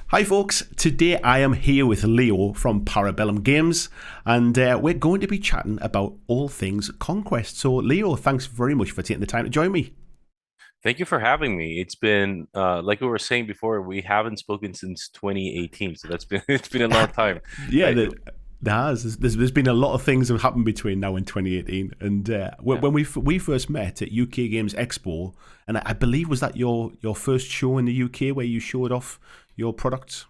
Hi, folks. Today I am here with Leo from Bellum Games, and we're going to be chatting about all things Conquest. So, Leo, thanks very much for taking the time to join me. Thank you for having me. It's been like we were saying before, we haven't spoken since 2018, so that's been it's been a long time. Yeah, I, there has. There's been a lot of things that have happened between now and 2018. And yeah. when we first met at UK Games Expo, and I believe was that your first show in the UK where you showed off your products?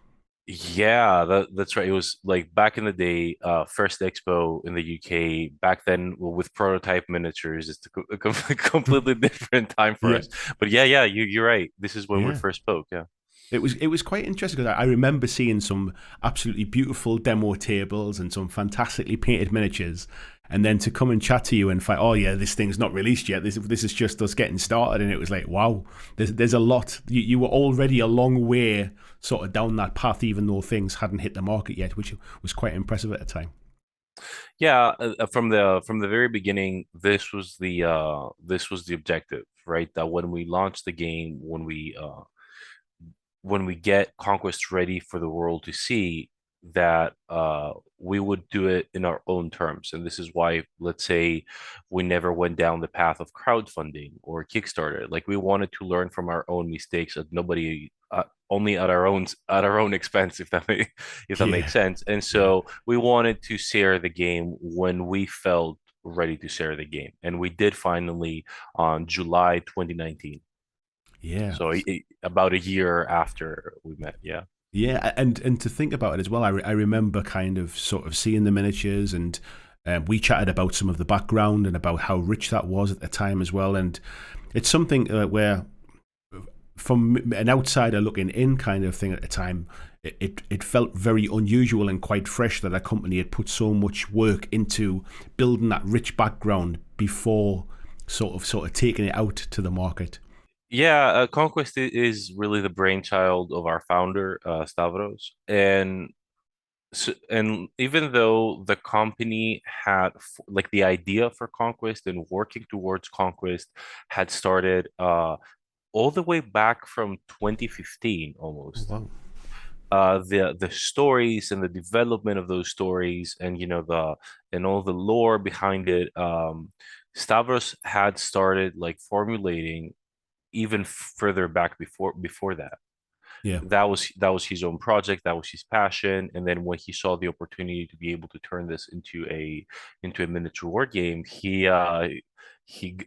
Yeah, that's right. It was like back in the day, first expo in the UK. Back then, well, with prototype miniatures, it's a completely different time for Yeah, us. But yeah, you're right. This is when we yeah. first spoke. Yeah. It was quite interesting because I remember seeing some absolutely beautiful demo tables and some fantastically painted miniatures, and then to come and chat to you and find, oh yeah, this thing's not released yet. This is just us getting started, and it was like, wow, there's a lot. You were already a long way sort of down that path, even though things hadn't hit the market yet, which was quite impressive at the time. Yeah, from the very beginning, this was the objective, right? That when we launch the game, when we get Conquest ready for the world to see, that we would do it in our own terms. And this is why, let's say, we never went down the path of crowdfunding or Kickstarter. Like we wanted to learn from our own mistakes, that nobody only at our own expense, if that makes Yeah, sense. And yeah, so we wanted to share the game when we felt ready to share the game, and we did finally on July 2019. yeah. So about a year after we met, yeah. Yeah, and to think about it as well, I remember kind of sort of seeing the miniatures, and we chatted about some of the background and about how rich that was at the time as well. And it's something where, from an outsider looking in kind of thing at the time, it felt very unusual and quite fresh that a company had put so much work into building that rich background before sort of taking it out to the market. Yeah, Conquest is really the brainchild of our founder, Stavros. And even though the company had like the idea for Conquest and working towards Conquest had started all the way back from 2015 almost. Wow. The stories and the development of those stories, and and all the lore behind it, Stavros had started like formulating even further back before that. Yeah. That was his own project, that was his passion. And then when he saw the opportunity to be able to turn this into a miniature war game, he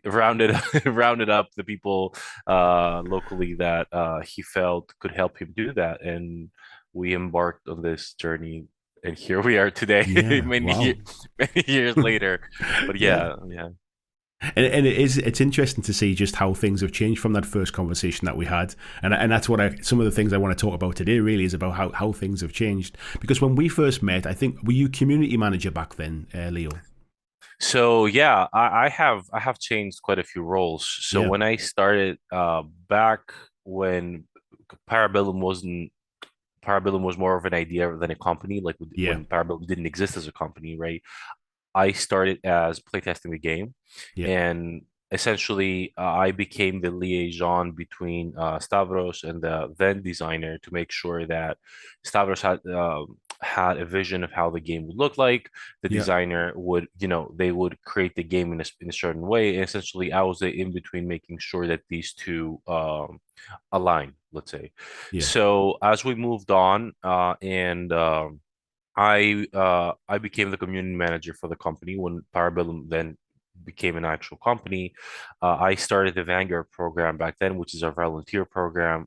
rounded rounded up the people locally that he felt could help him do that, and we embarked on this journey, and here we are today, Yeah. many Wow. many years later. But Yeah. yeah. And it's interesting to see just how things have changed from that first conversation that we had, and that's what some of the things I want to talk about today really is about how things have changed. Because when we first met, I think, were you community manager back then, Leo? So yeah, I have changed quite a few roles. So Yeah, when I started back when Parabellum wasn't Parabellum was more of an idea than a company, like yeah, when Parabellum didn't exist as a company, right? I started as playtesting the game, yeah, and essentially I became the liaison between Stavros and the then designer to make sure that Stavros had a vision of how the game would look like. The yeah, designer would, they would create the game in a certain way, and essentially I was the in between, making sure that these two align, let's say. yeah, So as we moved on, and I became the community manager for the company when Parabellum then became an actual company. I started the Vanguard program back then, which is our volunteer program.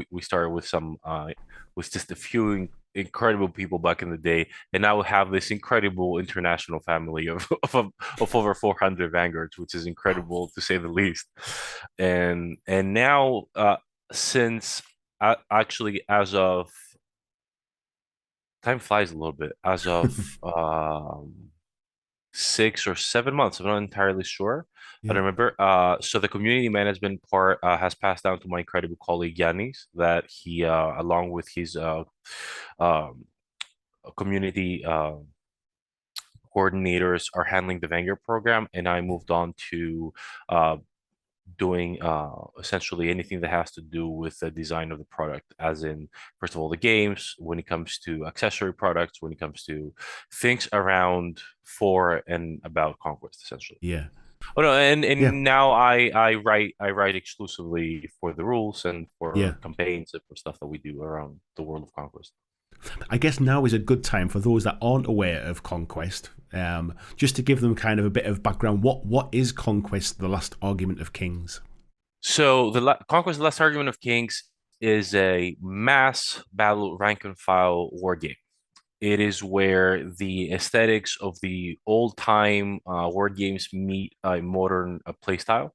We started with just a few incredible people back in the day, and now we have this incredible international family of over 400 Vanguards, which is incredible to say the least. And now, since actually, as of time flies a little bit, as of 6 or 7 months. I'm not entirely sure. I yeah, don't remember. So the community management part has passed down to my incredible colleague Yanis, that he, along with his um, community coordinators, are handling the Vanguard program, and I moved on to uh, doing essentially anything that has to do with the design of the product, as in, first of all, the games, when it comes to accessory products, when it comes to things around for and about Conquest, essentially. Yeah. Oh no, Yeah. and now I write exclusively for the rules and Yeah. for campaigns and for stuff that we do around the world of Conquest. I guess now is a good time for those that aren't aware of Conquest, just to give them kind of a bit of background. What is Conquest: The Last Argument of Kings? So Conquest: The Last Argument of Kings is a mass battle rank and file war game. It is where the aesthetics of the old time war games meet a modern play style.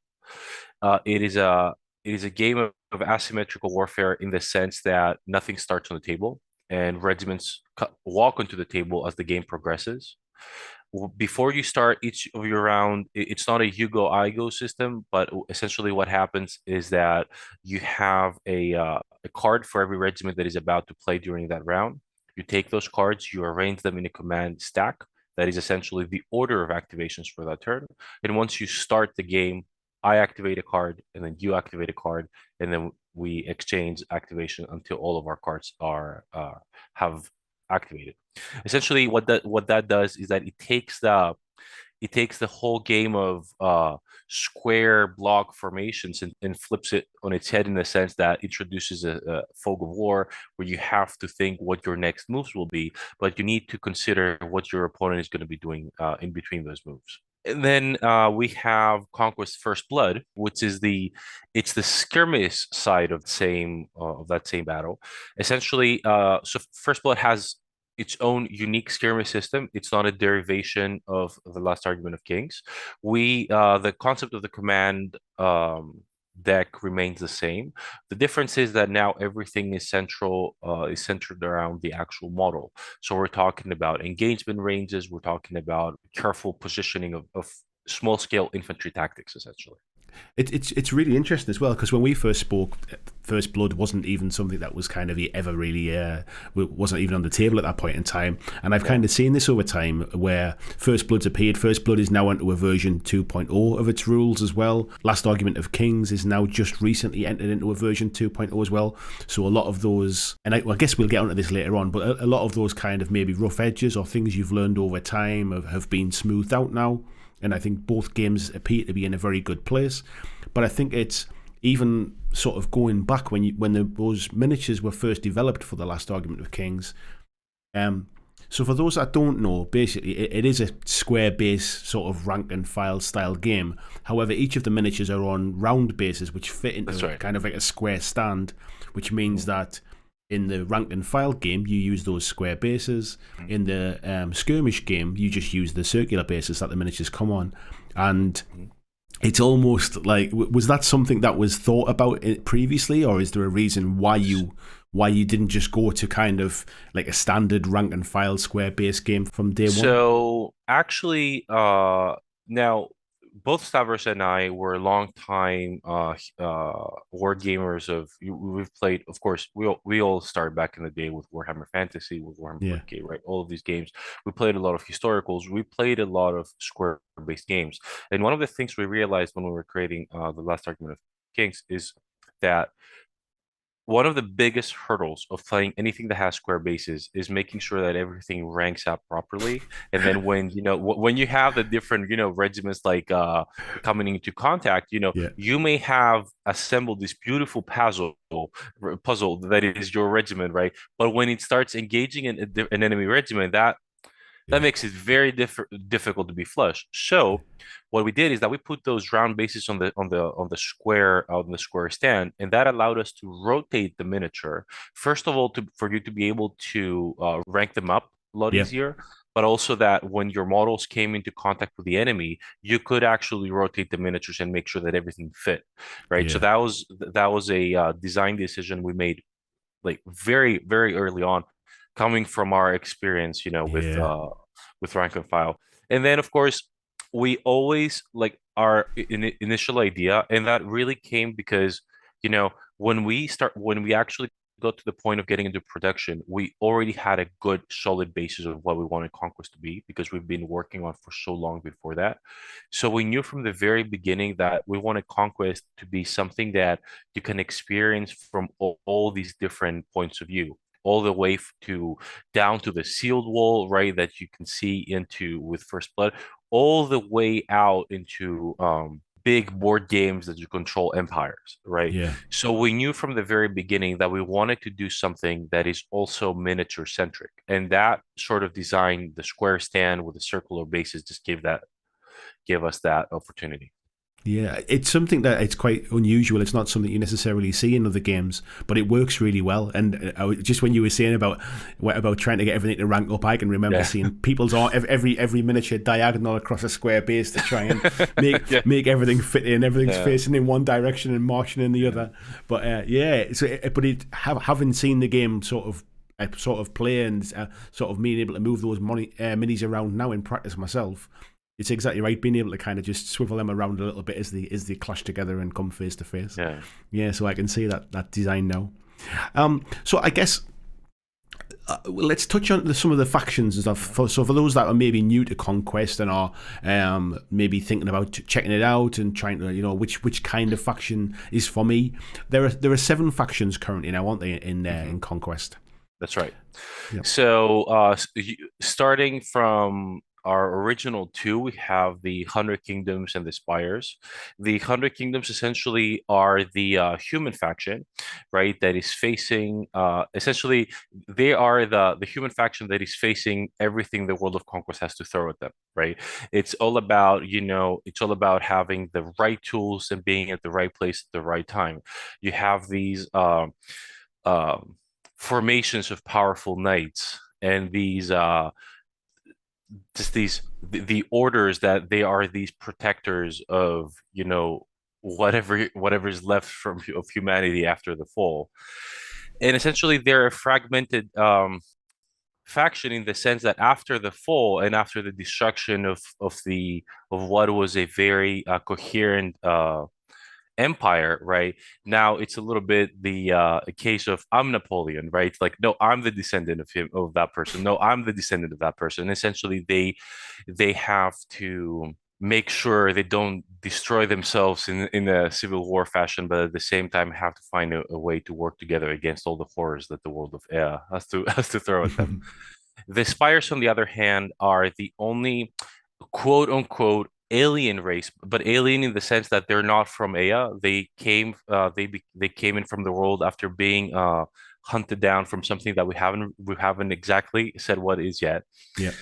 It is a game of asymmetrical warfare in the sense that nothing starts on the table and regiments walk onto the table as the game progresses. Before you start each of your round, it's not a you go I go system, but essentially what happens is that you have a card for every regiment that is about to play during that round. You take those cards, you arrange them in a command stack. That is essentially the order of activations for that turn. And once you start the game, I activate a card, and then you activate a card, and then we exchange activation until all of our cards are have activated. Essentially, what that does is that it takes the whole game of square block formations and flips it on its head in the sense that introduces a fog of war where you have to think what your next moves will be, but you need to consider what your opponent is going to be doing in between those moves. And then we have Conquest First Blood, which is the skirmish side of that same battle. Essentially, so First Blood has its own unique skirmish system. It's not a derivation of the Last Argument of Kings. The concept of the command deck remains the same. The difference is that now everything is centered around the actual model. So we're talking about engagement ranges. We're talking about careful positioning of small scale infantry tactics, essentially. It's really interesting as well, because when we first spoke, First Blood wasn't even something that was kind of ever really wasn't even on the table at that point in time. And I've Yeah, kind of seen this over time where First Blood's appeared. First Blood is now onto a version 2.0 of its rules as well. Last Argument of Kings is now just recently entered into a version 2.0 as well. So a lot of those, and I guess we'll get onto this later on, but a lot of those kind of maybe rough edges or things you've learned over time have been smoothed out now. And I think both games appear to be in a very good place. But I think it's even sort of going back those miniatures were first developed for the Last Argument of Kings. So for those that don't know, basically it is a square base sort of rank and file style game. However, each of the miniatures are on round bases which fit that's into right. kind of like a square stand, which means that in the rank and file game, you use those square bases. In the skirmish game, you just use the circular bases that the miniatures come on. And it's almost like, was that something that was thought about it previously, or is there a reason why you didn't just go to kind of like a standard rank and file square base game from day one? So actually, now both Stavros and I were long time war gamers. We've played, of course, we all started back in the day with Warhammer Fantasy, with Warhammer Yeah, 40K, right? All of these games. We played a lot of historicals. We played a lot of square-based games. And one of the things we realized when we were creating the Last Argument of Kings is that one of the biggest hurdles of playing anything that has square bases is making sure that everything ranks out properly. And then when you have the different regiments like coming into contact, yeah, you may have assembled this beautiful puzzle that is your regiment, right? But when it starts engaging an enemy regiment, that yeah, makes it very difficult to be flush. So what we did is that we put those round bases on the square stand, and that allowed us to rotate the miniature. First of all, for you to be able to rank them up a lot yeah, easier, but also that when your models came into contact with the enemy, you could actually rotate the miniatures and make sure that everything fit, right? So yeah, that was a design decision we made like very very early on, coming from our experience yeah, with rank and file. And then of course we always like our initial idea, and that really came because when we actually got to the point of getting into production, we already had a good solid basis of what we wanted Conquest to be because we've been working on for so long before that. So we knew from the very beginning that we wanted Conquest to be something that you can experience from all these different points of view, all the way to down to the sealed wall, right, that you can see into with First Blood, all the way out into big board games that you control empires, right? Yeah. So we knew from the very beginning that we wanted to do something that is also miniature centric, and that sort of design, the square stand with the circular bases, just gave us that opportunity. Yeah, it's something that it's quite unusual. It's not something you necessarily see in other games, but it works really well. And just when you were saying about trying to get everything to rank up, I can remember Yeah. seeing people's every miniature diagonal across a square base to try and Yeah. make everything fit in. Everything's Yeah. facing in one direction and marching in the Yeah. other. But but having seen the game sort of play and sort of being able to move those minis around now in practice myself, it's exactly right. Being able to kind of just swivel them around a little bit as they clash together and come face to face. Yeah. Yeah, so I can see that design now. So I guess let's touch on some of the factions and stuff. So for those that are maybe new to Conquest and are maybe thinking about checking it out and trying to, which kind of faction is for me, there are 7 factions currently now, aren't they, in Conquest? That's right. Yep. So, starting from our original 2, we have the 100 Kingdoms and the Spires. The 100 Kingdoms essentially are the human faction, right? That is facing, essentially, they are the human faction that is facing everything the World of Conquest has to throw at them, right? It's all about, it's all about having the right tools and being at the right place at the right time. You have these, um, formations of powerful knights and these just these the orders that they are these protectors of whatever is left of humanity after the fall, and essentially they're a fragmented faction in the sense that after the fall and after the destruction of what was a very coherent empire, right? Now it's a little bit the a case of I'm Napoleon, right? Like, no, I'm the descendant of him, of that person. No, I'm the descendant of that person. And essentially, they have to make sure they don't destroy themselves in a civil war fashion, but at the same time have to find a way to work together against all the horrors that the world of Ea has to throw at them. The Spires, on the other hand, are the only quote unquote alien race, but alien in the sense that they're not from Ea. They came in from the world after being hunted down from something that we haven't exactly said what is yet. Yeah.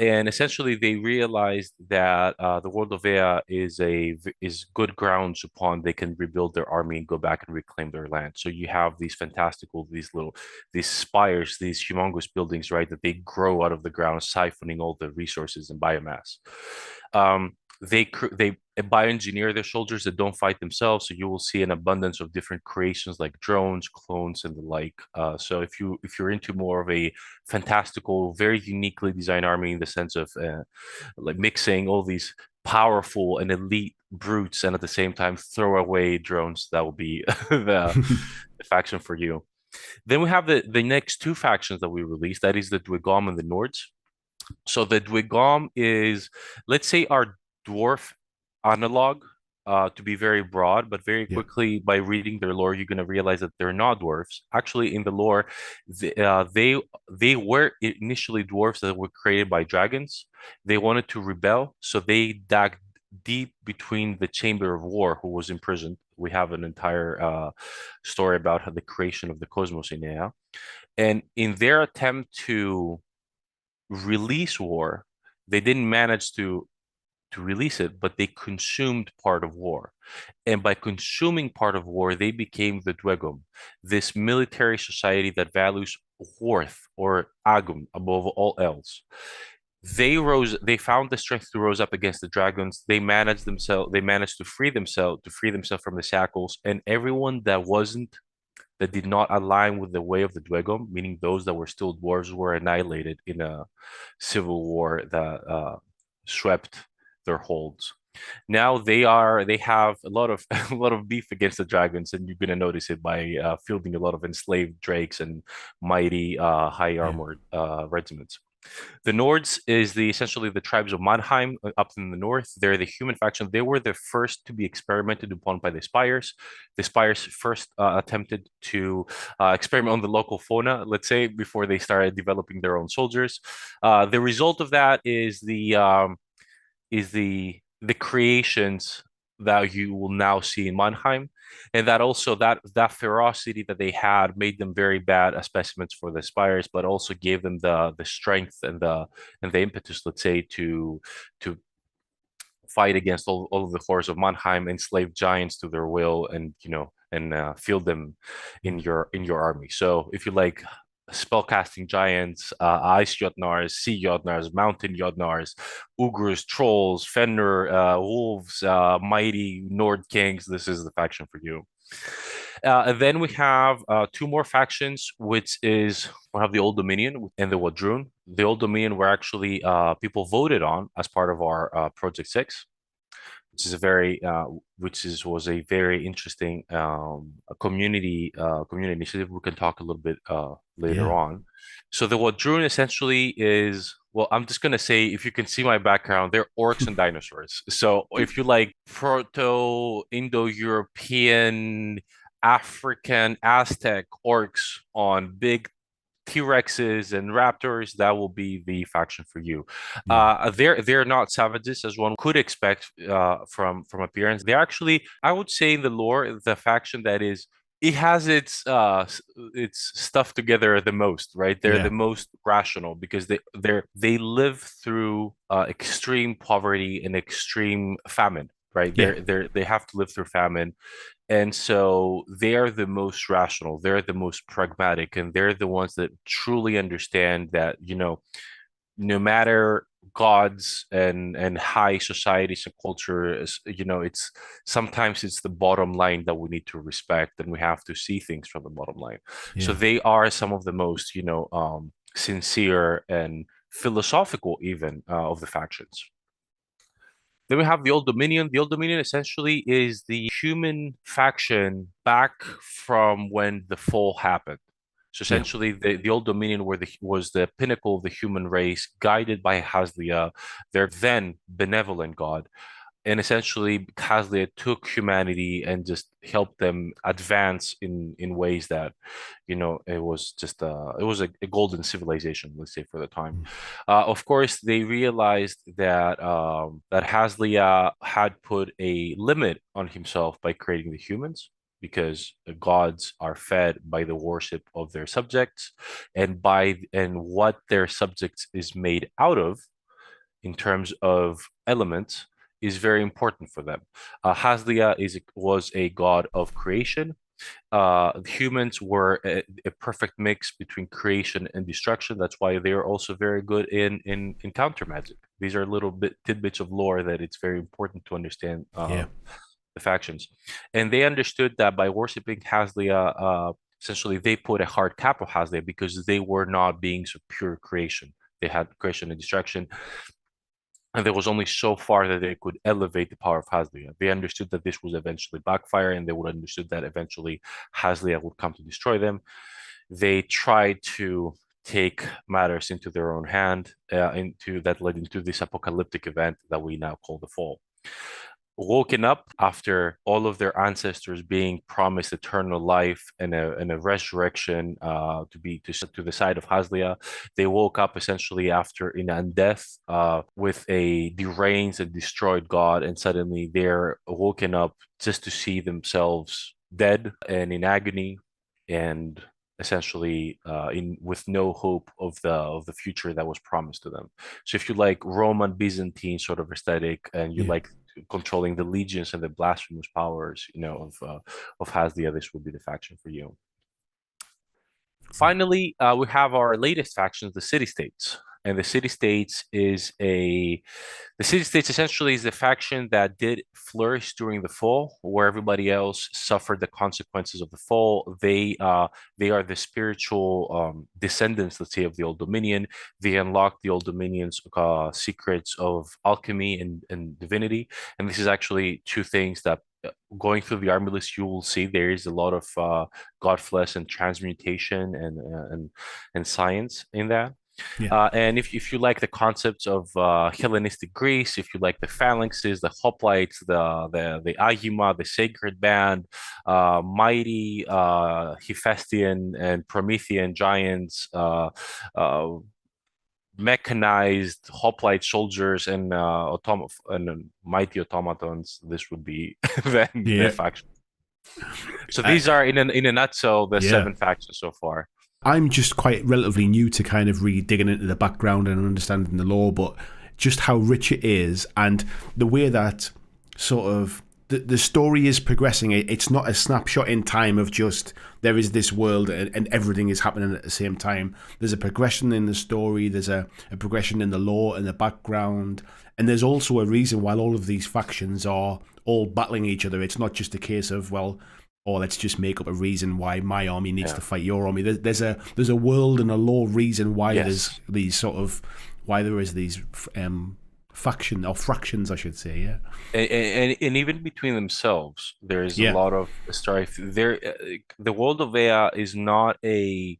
And essentially, they realized that the world of Ea is good grounds upon they can rebuild their army and go back and reclaim their land. So you have these spires, these humongous buildings, right, that they grow out of the ground, siphoning all the resources and biomass. They bioengineer their soldiers that don't fight themselves, so you will see an abundance of different creations like drones, clones, and the like. So if you're into more of a fantastical, very uniquely designed army in the sense of like mixing all these powerful and elite brutes and at the same time throw away drones, that will be the faction for you. Then we have the next 2 factions that we released. That is the Dwygom and the Nords. So the Dwygom is, let's say, our dwarf analog, to be very broad, but very Yeah. quickly by reading their lore, you're going to realize that they're not dwarfs. Actually, in the lore, they were initially dwarfs that were created by dragons. They wanted to rebel, so they dug deep between the Chamber of War, who was imprisoned. We have an entire story about how the creation of the cosmos in Ea. And in their attempt to release war, they didn't manage to release it, but they consumed part of war. And by consuming part of war, they became the Dwegum, this military society that values worth, or agum, above all else. They found the strength to rise up against the dragons. They managed to free themselves from the shackles, and everyone that did not align with the way of the Dwegum, meaning those that were still dwarves, were annihilated in a civil war that swept their holds. Now they have a lot of a lot of beef against the dragons, and you're gonna notice it by fielding a lot of enslaved drakes and mighty high Yeah. armored regiments. The Nords is the essentially the tribes of Mannheim up in the north. They're the human faction. They were the first to be experimented upon by the Spires. The Spires first attempted to experiment on the local fauna, let's say, before they started developing their own soldiers. The result of that is the creations that you will now see in Mannheim, and that also that ferocity that they had made them very bad as specimens for the spires, but also gave them the strength and the impetus, let's say, to fight against all of the horrors of Mannheim, enslave giants to their will, and field them Mm. in your army. So if you like spellcasting giants, ice Jotnars, sea Jotnars, mountain Jotnars, ogres, trolls, Fenrir, wolves, mighty Nord kings, this is the faction for you. And then we have two more factions, which is we have the Old Dominion and the Wadrun. The Old Dominion were actually people voted on as part of our Project Six, which is a very which is was a very interesting community initiative. We can talk a little bit later Yeah. on. So the Wadrun essentially is, well, I'm just gonna say, if you can see my background, they're orcs and dinosaurs. So if you like Proto-Indo-European, African, Aztec orcs on big T-Rexes and Raptors, that will be the faction for you. Yeah. They're not savages as one could expect from appearance. They're actually, I would say, in the lore, the faction that is it has its stuff together the most, right? They're the Yeah. most rational because they live through extreme poverty and extreme famine, right? Yeah. They have to live through famine, and so they're the most rational, they're the most pragmatic, and they're the ones that truly understand that, no matter gods and high societies and culture, it's sometimes it's the bottom line that we need to respect, and we have to see things from the bottom line. So Yeah. they are some of the most, sincere and philosophical even of the factions. Then we have the Old Dominion. The Old Dominion essentially is the human faction back from when the fall happened. So Yeah. essentially, the Old Dominion was the pinnacle of the human race, guided by Haslia, their then benevolent god, and essentially Haslia took humanity and just helped them advance in ways that, it was just a golden civilization, let's say, for the time. Mm. Of course, they realized that Haslia had put a limit on himself by creating the humans, because the gods are fed by the worship of their subjects, and what their subjects is made out of in terms of elements is very important for them. Haslia was a god of creation. Humans were a perfect mix between creation and destruction. That's why they are also very good in counter magic. These are little bit tidbits of lore that it's very important to understand Yeah. the factions. And they understood that by worshiping Haslia, essentially they put a hard cap on Haslia because they were not beings of pure creation. They had creation and destruction, and there was only so far that they could elevate the power of Haslia. They understood that this would eventually backfire, and they would understood that eventually Haslia would come to destroy them. They tried to take matters into their own hand, into that led into this apocalyptic event that we now call the Fall. Woken up after all of their ancestors being promised eternal life and a resurrection, to the side of Haslia. They woke up essentially after in undeath, with a deranged and destroyed god, and suddenly they're woken up just to see themselves dead and in agony, and essentially in with no hope of the future that was promised to them. So if you like Roman Byzantine sort of aesthetic, and you Yeah. like controlling the legions and the blasphemous powers, of Hasdia, this would be the faction for you. Finally, we have our latest factions, the city states. and the city states essentially is the faction that did flourish during the fall, where everybody else suffered the consequences of the fall. They are the spiritual descendants, let's say, of the Old Dominion. They unlock the Old Dominion's secrets of alchemy and divinity, and this is actually two things that. Going through the army list, you will see there is a lot of god flesh and transmutation and science in that. Yeah. And if you like the concepts of Hellenistic Greece, if you like the phalanxes, the hoplites, the agima, the sacred band, mighty Hephaestion and Promethean giants, mechanized hoplite soldiers, and mighty automatons, this would be then the Yeah. faction. So I, these are in a nutshell the yeah. seven factions so far. I'm just quite relatively new to kind of really digging into the background and understanding the lore, but just how rich it is and the way that sort of the story is progressing. It's not a snapshot in time of just there is this world and everything is happening at the same time. There's a progression in the story, there's a progression in the lore and the background, and there's also a reason why all of these factions are all battling each other. It's not just a case of, well, or let's just make up a reason why my army needs Yeah. to fight your army. There's a world and a lore reason why Yes. there's these sort of why there is these faction or fractions, I should say. Yeah, And even between themselves, there is a yeah, lot of strife. The world of Ea is not a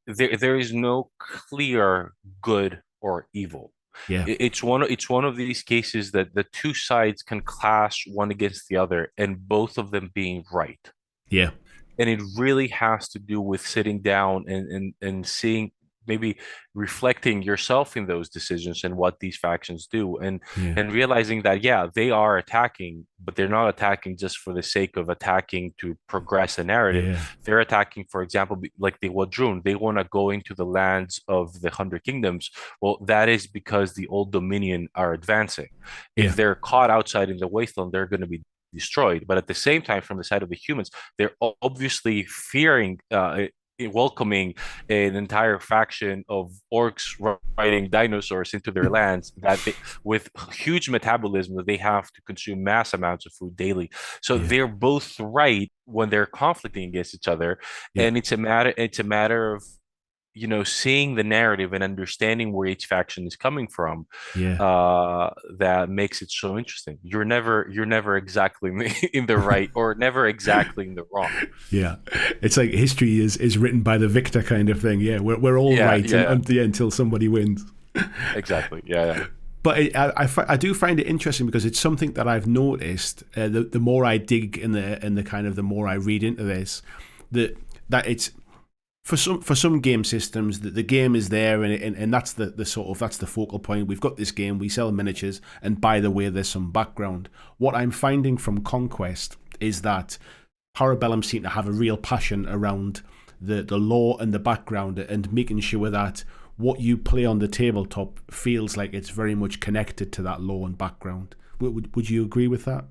there is no clear good or evil. yeah, It's one of these cases that the two sides can clash one against the other, and both of them being right. yeah, And it really has to do with sitting down and seeing, maybe reflecting yourself in those decisions and what these factions do, yeah, and realizing that, yeah, they are attacking, but they're not attacking just for the sake of attacking to progress a narrative. yeah, They're attacking, for example, like the Wadrun, they want to go into the lands of the Hundred Kingdoms. Well, that is because the Old Dominion are advancing. yeah, If they're caught outside in the wasteland, they're going to be destroyed. But at the same time, from the side of the humans, they're obviously fearing, welcoming an entire faction of orcs riding dinosaurs into their lands with huge metabolism, that they have to consume mass amounts of food daily. So yeah, they're both right when they're conflicting against each other, yeah, and it's a matter of seeing the narrative and understanding where each faction is coming from, yeah. that makes it so interesting. You're never exactly in the right, or never exactly in the wrong. Yeah, it's like history is written by the victor kind of thing. Yeah, we're all Yeah, right, yeah, and yeah, until somebody wins. exactly. Yeah, yeah. But I do find it interesting because it's something that I've noticed. The more I dig in the kind of the more I read into this, that it's for some game systems that the game is there and that's the sort of that's the focal point. We've got this game, we sell miniatures, and by the way, there's some background. What I'm finding from Conquest is that Parabellum seem to have a real passion around the lore and the background and making sure that what you play on the tabletop feels like it's very much connected to that lore and background. Would you agree with that?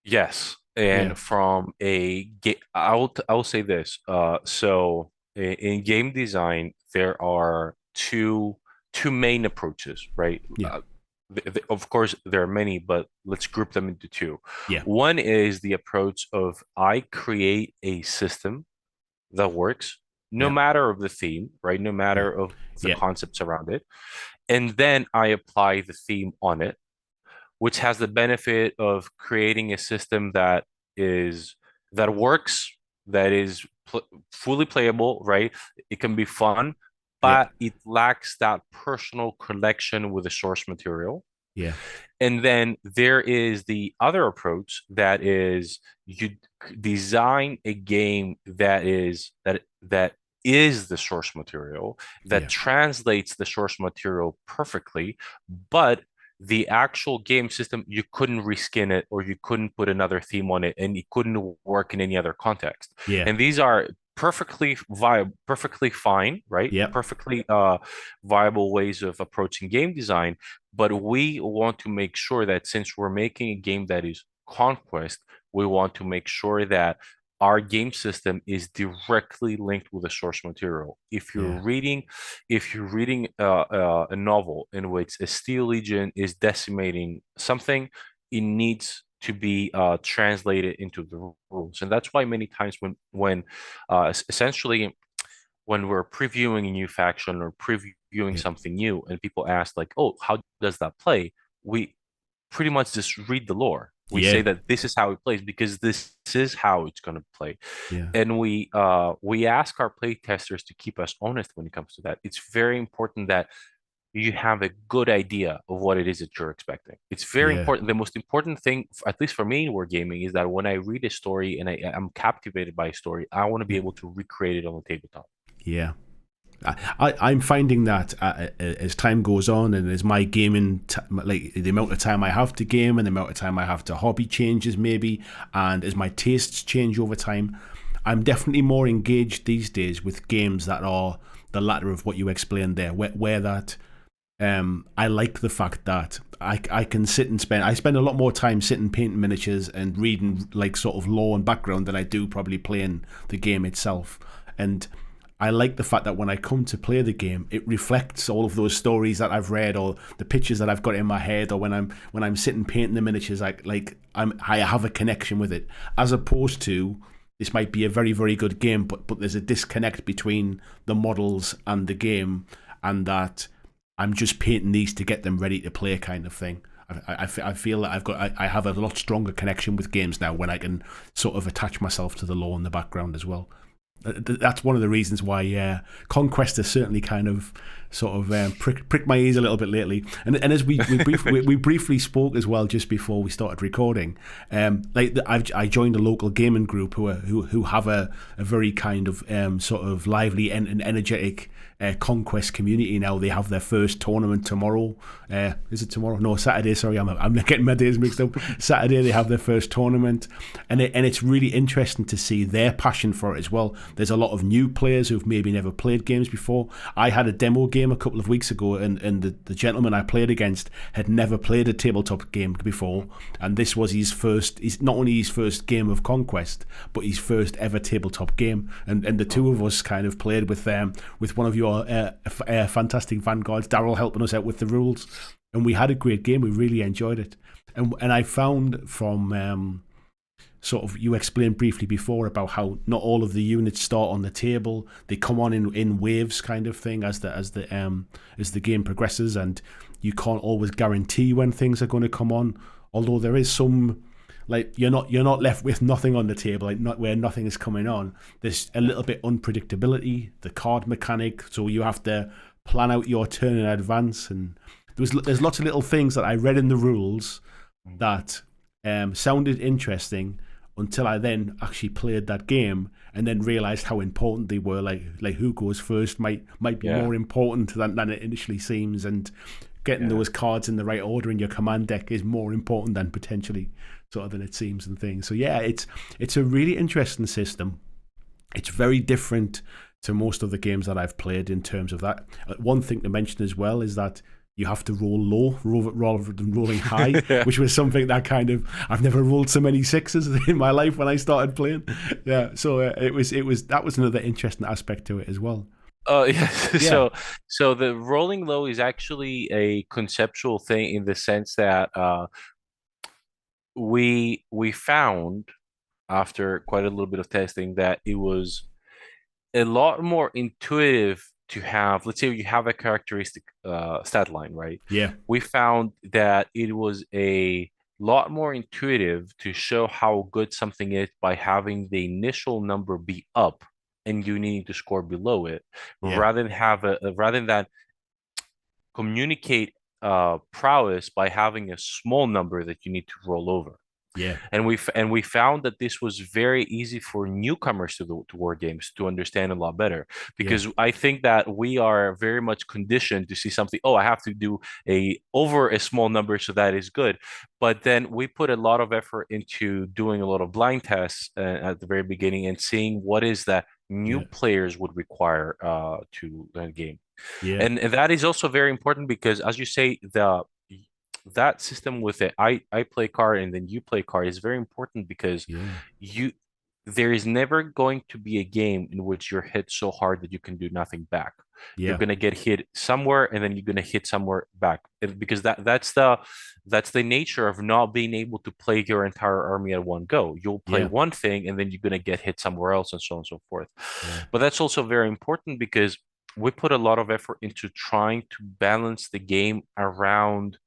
Yes, Yeah, and from a game, I'll say this. So in game design, there are two main approaches, right? yeah, Of course, there are many, but let's group them into two. yeah, One is the approach of, I create a system that works no yeah, matter of the theme, right? No yeah, matter of the yeah, concepts around it, and then I apply the theme on it, which has the benefit of creating a system that works, that is fully playable, right? It can be fun, yeah, but it lacks that personal connection with the source material. yeah, And then there is the other approach, that is, you design a game that is the source material, that yeah, translates the source material perfectly, but the actual game system, you couldn't reskin it, or you couldn't put another theme on it, and it couldn't work in any other context. yeah, And these are perfectly viable, perfectly fine, right? yeah, Perfectly viable ways of approaching game design. But we want to make sure that, since we're making a game that is Conquest, we want to make sure that our game system is directly linked with the source material. Yeah. If you're reading a novel in which a Steel Legion is decimating something, it needs to be translated into the rules, and that's why many times essentially when we're previewing a new faction or previewing Yeah. something new, and people ask like, "Oh, how does that play?" We pretty much just read the lore. We say Yeah. that this is how it plays because this is how it's going to play, Yeah. and we ask our play testers to keep us honest when it comes to that. It's very important that you have a good idea of what it is that you're expecting. It's very Yeah. important. The most important thing, at least for me in wargaming, is that when I read a story and I'm captivated by a story, I want to be Yeah. able to recreate it on the tabletop. Yeah. I'm finding that as time goes on and as my gaming, like the amount of time I have to game and the amount of time I have to hobby changes maybe, and as my tastes change over time, I'm definitely more engaged these days with games that are the latter of what you explained there, where that I like the fact that I can sit and I spend a lot more time sitting painting miniatures and reading like sort of lore and background than I do probably playing the game itself. And I like the fact that when I come to play the game, it reflects all of those stories that I've read or the pictures that I've got in my head, or when I'm sitting painting the miniatures, I have a connection with it, as opposed to this might be a very very good game, but there's a disconnect between the models and the game, and that I'm just painting these to get them ready to play kind of thing. I feel that I have a lot stronger connection with games now when I can sort of attach myself to the lore in the background as well. That's one of the reasons why Conquest has certainly kind of sort of pricked my ears a little bit lately. And as we briefly spoke as well just before we started recording, I joined a local gaming group who have a very kind of sort of lively and energetic Conquest community now. They have their first tournament tomorrow. Is it tomorrow? No, Saturday. Sorry, I'm getting my days mixed up. Saturday they have their first tournament, and it's really interesting to see their passion for it as well. There's a lot of new players who've maybe never played games before. I had a demo game a couple of weeks ago, and the gentleman I played against had never played a tabletop game before, and this was his first. He's not only his first game of Conquest, but his first ever tabletop game. And the two of us kind of played with one of your fantastic vanguards, Daryl, helping us out with the rules, and we had a great game. We really enjoyed it, and I found from sort of you explained briefly before about how not all of the units start on the table; they come on in waves, kind of thing, as the game progresses, and you can't always guarantee when things are going to come on. Although there is some, like you're not left with nothing on the table, like not where nothing is coming on. There's a little bit unpredictability, the card mechanic, so you have to plan out your turn in advance, and there's lots of little things that I read in the rules that sounded interesting until I then actually played that game and then realized how important they were. Like who goes first might be Yeah. more important than it initially seems, and getting Yeah. those cards in the right order in your command deck is more important than potentially sort of than it seems and things. So yeah, it's a really interesting system. It's very different to most of the games that I've played in terms of that. One thing to mention as well is that you have to roll low rather than rolling high, Yeah. which was something that kind of I've never rolled so many sixes in my life when I started playing. Yeah, so it was that was another interesting aspect to it as well. Yeah. Yeah, So the rolling low is actually a conceptual thing in the sense that we found after quite a little bit of testing that it was a lot more intuitive to have, let's say you have a characteristic stat line, right? yeah, We found that it was a lot more intuitive to show how good something is by having the initial number be up and you needing to score below it, yeah, rather than communicate prowess by having a small number that you need to roll over. yeah, And we found that this was very easy for newcomers to war games to understand a lot better, yeah, because I think that we are very much conditioned to see something, oh, I have to do a over a small number so that is good. But then we put a lot of effort into doing a lot of blind tests at the very beginning and seeing what is that new yeah, players would require to learn the game. yeah, And that is also very important because, as you say, the that system with it, I play card and then you play card is very important because yeah, you there is never going to be a game in which you're hit so hard that you can do nothing back. You're Yeah, gonna get hit somewhere, and then you're gonna hit somewhere back, because that's the nature of not being able to play your entire army at one go. You'll play yeah, one thing, and then you're gonna get hit somewhere else, and so on and so forth. yeah, But that's also very important because we put a lot of effort into trying to balance the game around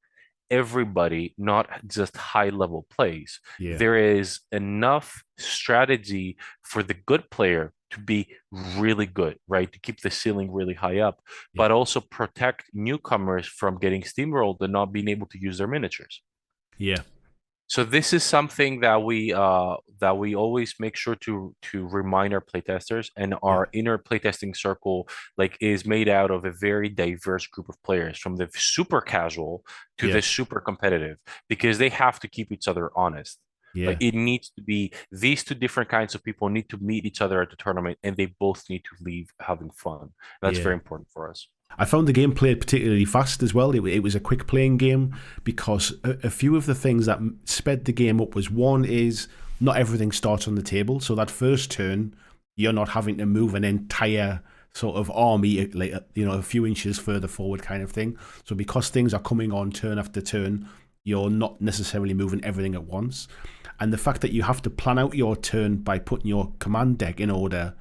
everybody, not just high level plays. yeah, There is enough strategy for the good player to be really good, right? To keep the ceiling really high up, yeah, but also protect newcomers from getting steamrolled and not being able to use their miniatures. yeah, So this is something that we always make sure to remind our playtesters, and yeah, our inner playtesting circle like is made out of a very diverse group of players, from the super casual to yeah, the super competitive, because they have to keep each other honest. Like yeah, it needs to be, these two different kinds of people need to meet each other at the tournament, and they both need to leave having fun. That's very yeah. important for us. I found the game played particularly fast as well. It was a quick playing game because a few of the things that sped the game up was one is not everything starts on the table. So that first turn, you're not having to move an entire sort of army like a few inches further forward kind of thing. So because things are coming on turn after turn, you're not necessarily moving everything at once. And the fact that you have to plan out your turn by putting your command deck in order,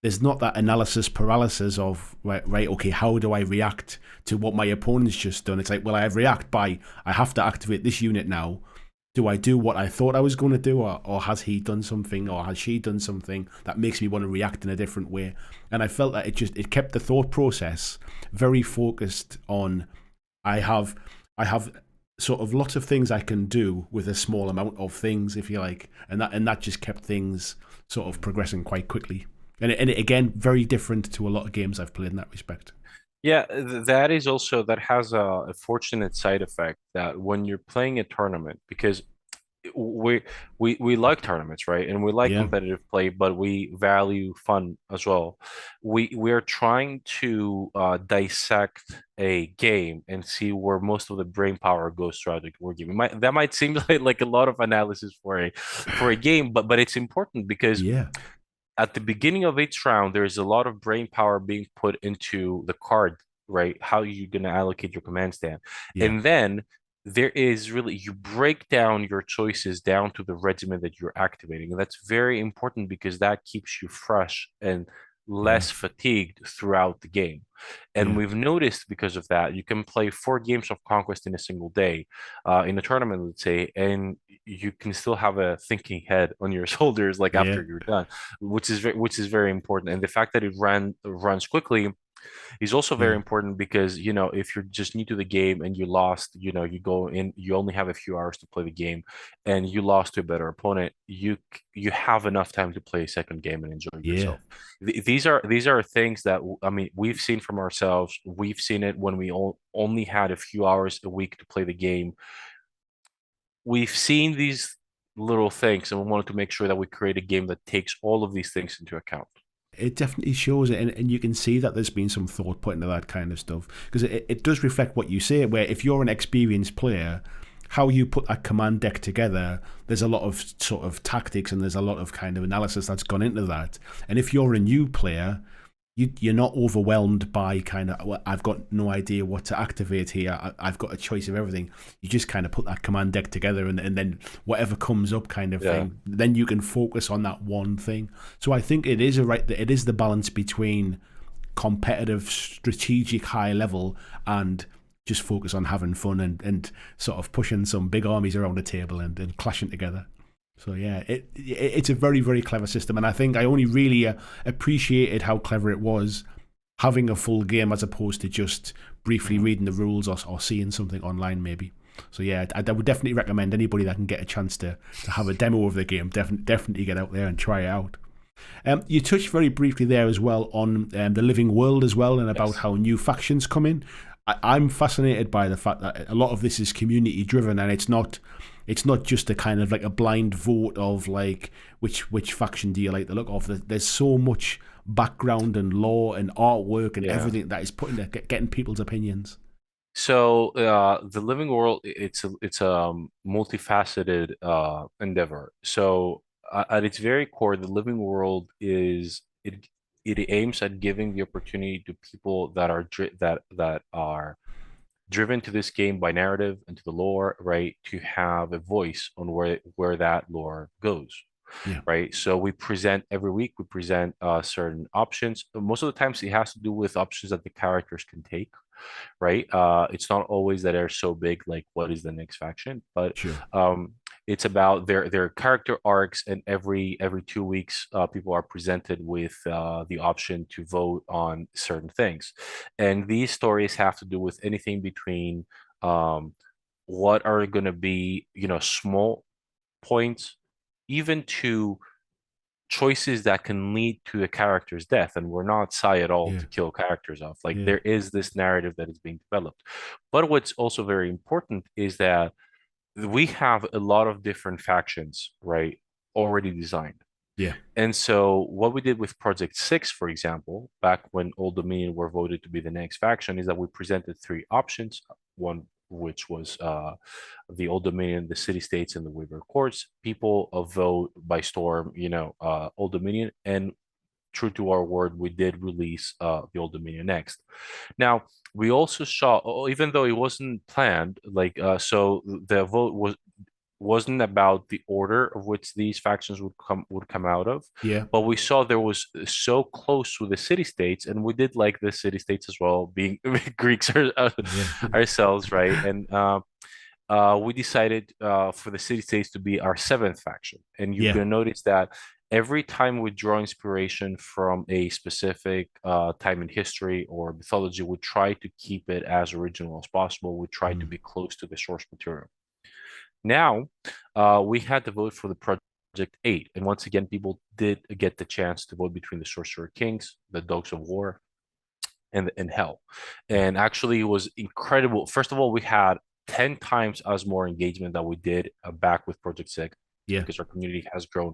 there's not that analysis paralysis of right, okay, how do I react to what my opponent's just done? It's like, well, I react by I have to activate this unit now. Do I do what I thought I was going to do, or has he done something, or has she done something that makes me want to react in a different way? And I felt that it kept the thought process very focused on I have sort of lots of things I can do with a small amount of things, if you like, and that just kept things sort of progressing quite quickly. And it, again, very different to a lot of games I've played in that respect. Yeah, that is also, that has a fortunate side effect, that when you're playing a tournament, because we we like tournaments, right? And we like Yeah, competitive play, but we value fun as well. We're trying to dissect a game and see where most of the brain power goes throughout the war game. That might seem like a lot of analysis for a game, but it's important because yeah, at the beginning of each round, there's a lot of brain power being put into the card, right? How you're going to allocate your command stand. yeah, And then there is really, you break down your choices down to the regiment that you're activating. And that's very important because that keeps you fresh and yeah, less fatigued throughout the game. And yeah, we've noticed because of that, you can play 4 games of Conquest in a single day, in a tournament, let's say, and you can still have a thinking head on your shoulders like yeah, after you're done, which is very important. And the fact that it runs quickly is also very yeah, important because, if you're just new to the game and you lost, you go in, you only have a few hours to play the game, and you lost to a better opponent, you have enough time to play a second game and enjoy yeah. yourself. These are things that, I mean, we've seen from ourselves. We've seen it when we only had a few hours a week to play the game. We've seen these little things, and we wanted to make sure that we create a game that takes all of these things into account. It definitely shows it, and you can see that there's been some thought put into that kind of stuff because it does reflect what you say. Where if you're an experienced player, how you put that command deck together, there's a lot of sort of tactics and there's a lot of kind of analysis that's gone into that. And if you're a new player, you're not overwhelmed by kind of, well, I've got no idea what to activate here. I've got a choice of everything. You just kind of put that command deck together, and then whatever comes up kind of Yeah. thing, then you can focus on that one thing. So I think it is the balance between competitive, strategic, high level, and just focus on having fun and sort of pushing some big armies around the table and clashing together. So yeah, it's a very, very clever system, and I think I only really appreciated how clever it was having a full game as opposed to just briefly Mhm. reading the rules or seeing something online maybe. So yeah, I would definitely recommend anybody that can get a chance to have a demo of the game, definitely get out there and try it out. You touched very briefly there as well on the living world as well, and about Yes. how new factions come in. I'm fascinated by the fact that a lot of this is community driven, and it's not just a kind of like a blind vote of like which faction do you like the look of. There's so much background and lore and artwork and Yeah. everything that is put into getting people's opinions. So the living world, it's a multifaceted endeavor. So at its very core, the living world is it aims at giving the opportunity to people that are that are driven to this game by narrative and to the lore, right, to have a voice on where that lore goes, Yeah. right? So we present every week, we present certain options. Most of the times, it has to do with options that the characters can take, right? It's not always that they're so big, like what is the next faction, but Sure. um, it's about their character arcs, and every 2 weeks, people are presented with the option to vote on certain things, and these stories have to do with anything between um, what are going to be, small points, even to choices that can lead to a character's death. And we're not shy at all Yeah. to kill characters off. Like, Yeah. there is this narrative that is being developed. But what's also very important is that we have a lot of different factions, right, already designed. Yeah. And so what we did with Project 6, for example, back when Old Dominion were voted to be the next faction, is that we presented three options. One which was the Old Dominion, the city states, and the Weaver Courts. People vote by storm, Old Dominion, and true to our word, we did release the Old Dominion next. Now, we also saw, even though it wasn't planned, like so the vote wasn't about the order of which these factions would come out of, Yeah. but we saw there was so close with the city states, and we did like the city states as well, being Greeks Yeah. ourselves, right? And we decided for the city states to be our seventh faction. And you're Yeah. going to notice that every time we draw inspiration from a specific time in history or mythology, we try to keep it as original as possible. We try to Mm. be close to the source material. Now, we had to vote for the Project 8. And once again, people did get the chance to vote between the Sorcerer Kings, the Dogs of War, and Hell. Yeah. And actually, it was incredible. First of all, we had 10 times as more engagement that we did back with Project 6, Yeah. because our community has grown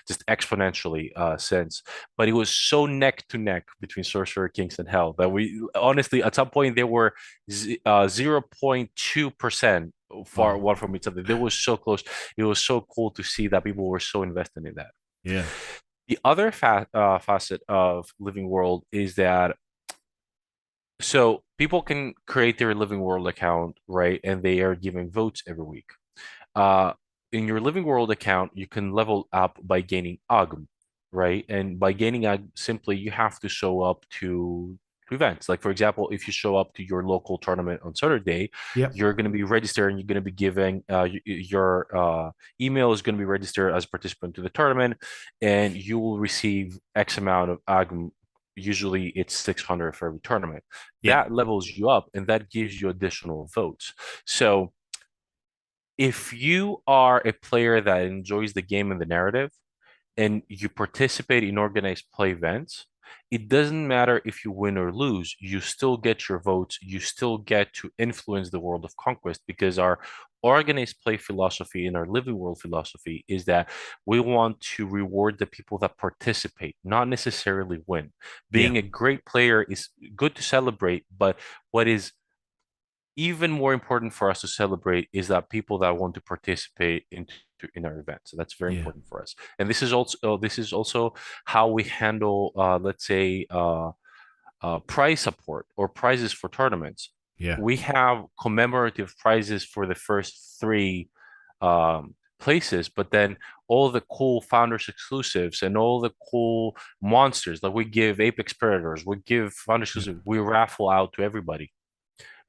just exponentially since. But it was so neck to neck between Sorcerer Kings and Hell that we honestly, at some point, they were 0.2% far Wow. one from each other. They were so close. It was so cool to see that people were so invested in that. Yeah. The other facet of Living World is that so people can create their Living World account, right? And they are giving votes every week. Uh, in your Living World account, you can level up by gaining AGM, right? And by gaining AGM, simply you have to show up to events. Like, for example, if you show up to your local tournament on Saturday, Yeah. you're going to be registered, and you're going to be giving your email is going to be registered as a participant to the tournament, and you will receive X amount of AGM. Usually it's 600 for every tournament. Yeah. That levels you up, and that gives you additional votes. So if you are a player that enjoys the game and the narrative, and you participate in organized play events, it doesn't matter if you win or lose, you still get your votes, you still get to influence the world of Conquest, because our organized play philosophy and our living world philosophy is that we want to reward the people that participate, not necessarily win. Yeah. Being a great player is good to celebrate, but what is even more important for us to celebrate is that people that want to participate in our event. So that's very Yeah. important for us. And this is also how we handle, let's say, prize support or prizes for tournaments. Yeah. We have commemorative prizes for the first three places, but then all the cool founders exclusives and all the cool monsters, like we give Apex Predators, we give founders Yeah. exclusive, we raffle out to everybody,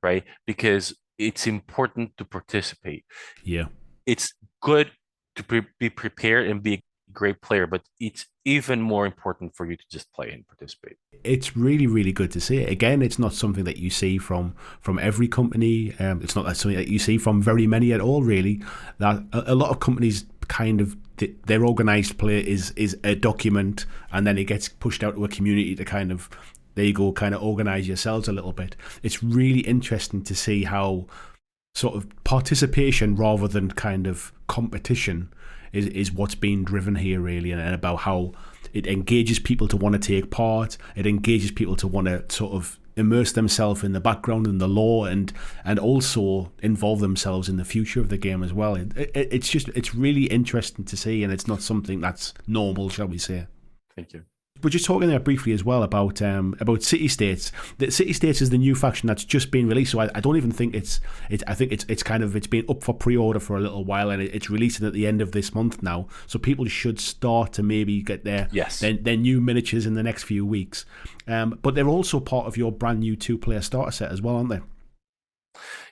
right? Because it's important to participate. Yeah. It's good to be prepared and be a great player, but it's even more important for you to just play and participate. It's really, really good to see it. Again, it's not something that you see from every company. It's not something that you see from very many at all, really. That a lot of companies kind of their organized play is a document, and then it gets pushed out to a community to kind of, there you go, kind of organize yourselves a little bit. It's really interesting to see how sort of participation rather than kind of competition is what's being driven here, really, and about how it engages people to want to take part. It engages people to want to sort of immerse themselves in the background and the lore, and also involve themselves in the future of the game as well. It's really interesting to see, and it's not something that's normal, shall we say. Thank you. We're just talking there briefly as well about City States. The City States is the new faction that's just been released, so I don't even think I think it's been up for pre-order for a little while, and it's releasing at the end of this month now. So people should start to maybe get their new miniatures in the next few weeks. But they're also part of your brand new 2-player starter set as well, aren't they?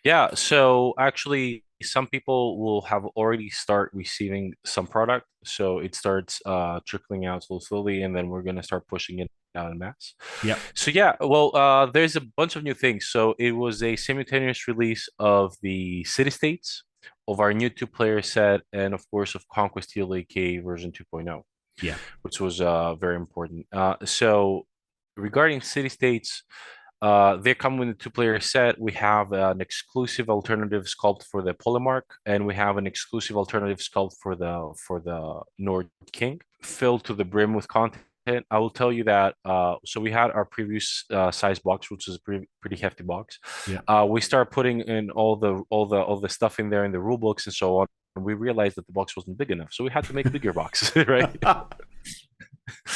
Yeah, so actually some people will have already start receiving some product. So it starts trickling out slowly, and then we're gonna start pushing it out in mass. Yeah. So yeah, well, there's a bunch of new things. So it was a simultaneous release of the city states, of our new 2-player set, and of course of Conquest TLAK version 2.0, Yeah. which was very important. So regarding city states, they come with a 2-player set. We have an exclusive alternative sculpt for the Polemark, and we have an exclusive alternative sculpt for the Nord King, filled to the brim with content. I will tell you that. So we had our previous size box, which is a pretty hefty box. Yeah. We start putting in all the stuff in there in the rule books and so on. And we realized that the box wasn't big enough, so we had to make bigger boxes, right?